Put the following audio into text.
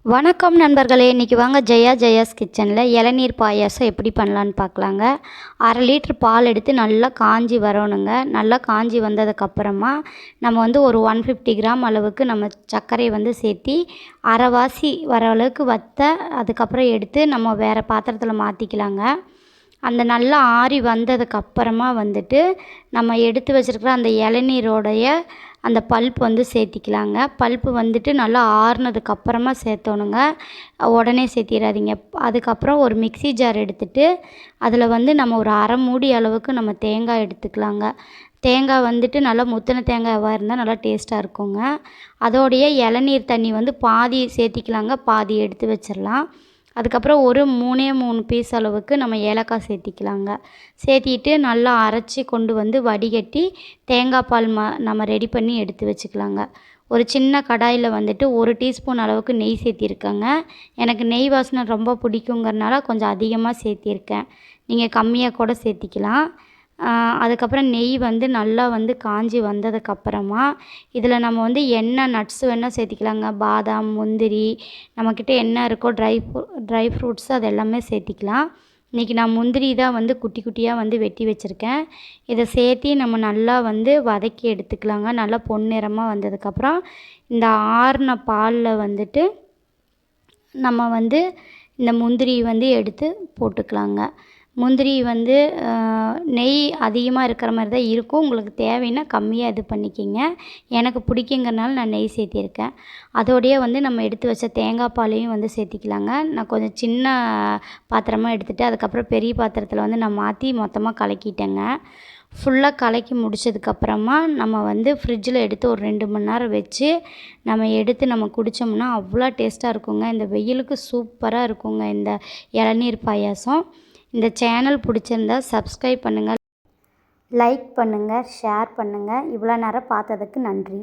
வணக்கம் நண்பர்களே, இன்றைக்கி வாங்க ஜெயாஸ் கிச்சனில் இளநீர் பாயாசம் எப்படி பண்ணலான்னு பார்க்கலாங்க. 1/2 லிட்டர் பால் எடுத்து நல்லா காஞ்சி வரணுங்க. நல்லா காஞ்சி வந்ததுக்கப்புறமா நம்ம வந்து ஒரு 150 கிராம் அளவுக்கு நம்ம சர்க்கரையை வந்து சேர்த்தி அரைவாசி வர அளவுக்கு அதுக்கப்புறம் எடுத்து நம்ம வேறு பாத்திரத்தில் மாற்றிக்கலாங்க. அந்த நல்லா ஆறி வந்ததுக்கப்புறமா வந்துட்டு நம்ம எடுத்து வச்சுருக்கிற அந்த இளநீரோடைய அந்த பல்ப் வந்து சேர்த்திக்கலாங்க. பல்ப்பு வந்துட்டு நல்லா ஆறுனதுக்கப்புறமா சேர்த்தோணுங்க. உடனே சேர்த்திடாதீங்க. அதுக்கப்புறம் ஒரு மிக்ஸி ஜார் எடுத்துகிட்டு அதில் வந்து நம்ம ஒரு அரை மூடி அளவுக்கு நம்ம தேங்காய் எடுத்துக்கலாங்க. தேங்காய் வந்துட்டு நல்லா முத்தின தேங்காவாக இருந்தால் நல்லா டேஸ்ட்டாக இருக்குங்க. அதோடைய இளநீர் தண்ணி வந்து பாதி சேர்த்திக்கலாங்க, பாதி எடுத்து வச்சிடலாம். அதுக்கப்புறம் ஒரு 3 பீஸ் அளவுக்கு நம்ம ஏலக்காய் சேர்த்திக்கலாங்க. சேர்த்திட்டு நல்லா அரைச்சி கொண்டு வந்து வடிகட்டி தேங்காய் பால் நம்ம ரெடி பண்ணி எடுத்து வச்சுக்கலாங்க. ஒரு சின்ன கடாயில் வந்துட்டு 1 டீஸ்பூன் அளவுக்கு நெய் சேர்த்திருக்கேங்க. எனக்கு நெய் வாசனை ரொம்ப பிடிக்குங்கிறனால கொஞ்சம் அதிகமாக சேர்த்திருக்கேன். நீங்கள் கம்மியாக கூட சேர்த்திக்கலாம். அதுக்கப்புறம் நெய் வந்து நல்லா வந்து காஞ்சி வந்ததுக்கப்புறமா இதில் நம்ம வந்து என்ன நட்ஸ் வேணால் சேர்த்திக்கலாங்க. பாதாம், முந்திரி, நம்மக்கிட்ட என்ன இருக்கோ ட்ரை ஃப்ரூட்ஸ் அது எல்லாமே சேர்த்திக்கலாம். இன்றைக்கி நான் முந்திரி தான் வந்து குட்டி குட்டியாக வந்து வெட்டி வச்சுருக்கேன். இதை சேர்த்தி நம்ம நல்லா வந்து வதக்கி எடுத்துக்கலாங்க. நல்லா பொன்னிறமாக வந்ததுக்கப்புறம் இந்த ஆறின பாலில் வந்துட்டு நம்ம வந்து இந்த முந்திரி வந்து எடுத்து போட்டுக்கலாங்க. முந்திரி வந்து நெய் அதிகமாக இருக்கிற மாதிரி தான் இருக்கும். உங்களுக்கு தேவைன்னா கம்மியாக இது பண்ணிக்கிங்க. எனக்கு பிடிக்குங்கிறனால நான் நெய் சேர்த்திருக்கேன். அதோடையே வந்து நம்ம எடுத்து வச்ச தேங்காய் பாலையும் வந்து சேர்த்திக்கலாங்க. நான் கொஞ்சம் சின்ன பாத்திரமாக எடுத்துகிட்டு அதுக்கப்புறம் பெரிய பாத்திரத்தில் வந்து நான் மாற்றி மொத்தமாக கலக்கிட்டேங்க. ஃபுல்லாக கலக்கி முடித்ததுக்கப்புறமா நம்ம வந்து ஃப்ரிட்ஜில் எடுத்து ஒரு 2 மணி நேரம் வச்சு நம்ம எடுத்து நம்ம குடித்தோம்னா அவ்வளோ டேஸ்ட்டாக இருக்குங்க. இந்த வெயிலுக்கு சூப்பராக இருக்குங்க இந்த இளநீர் பாயாசம். இந்த சேனல் பிடிச்சிருந்தா சப்ஸ்கிரைப் பண்ணுங்கள், லைக் பண்ணுங்கள், ஷேர் பண்ணுங்கள். இவ்வளோ நேரம் பார்த்ததுக்கு நன்றி.